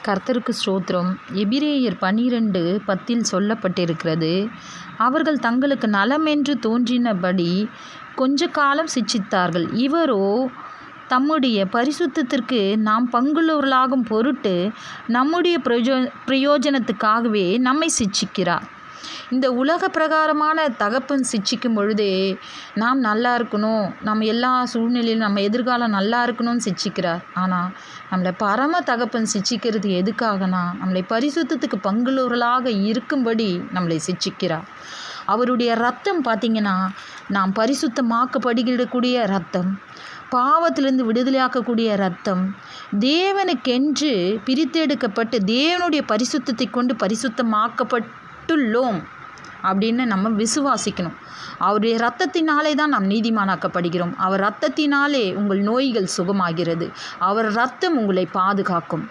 கர்த்தருக்கு ஸ்தோத்திரம். எபிரேயர் 12:10 சொல்லப்பட்டிருக்கிறது, அவர்கள் தங்களுக்கு நலமென்று தோன்றினபடி கொஞ்ச காலம் சிட்சித்தார்கள். இவரோ தம்முடைய பரிசுத்தத்திற்கு நாம் பங்குள்ளவர்களாகும் பொருட்டு நம்முடைய பிரயோஜனத்துக்காகவே நம்மை சிட்சிக்கிறார். இந்த உலக பிரகாரமான தகப்பன் சிட்சிக்கும் பொழுதே நாம் நல்லா இருக்கணும், நம்ம எல்லா சூழ்நிலையிலும் நம்ம எதிர்காலம் நல்லா இருக்கணும்னு சிட்சிக்கிறார். ஆனால் நம்மளை பரம தகப்பன் சிட்சிக்கிறது எதுக்காகனா, நம்மளை பரிசுத்தத்துக்கு பங்குள்ளவர்களாக இருக்கும்படி நம்மளை சிட்சிக்கிறார். அவருடைய ரத்தம் பார்த்திங்கன்னா, நாம் பரிசுத்தமாக்கப்படுகிடக்கூடிய ரத்தம், பாவத்திலிருந்து விடுதலையாக்கக்கூடிய ரத்தம், தேவனுக்கென்று பிரித்தெடுக்கப்பட்டு தேவனுடைய பரிசுத்தத்தை கொண்டு பரிசுத்தமாக்கப்பட்டுள்ளோம் அப்படின்னு நம்ம விசுவாசிக்கணும். அவருடைய இரத்தத்தினாலே தான் நாம் நீதிமானாக்கப்படுகிறோம். அவர் இரத்தத்தினாலே உங்கள் நோய்கள் சுகமாகிறது. அவர் இரத்தம் உங்களை பாதுகாக்கும்.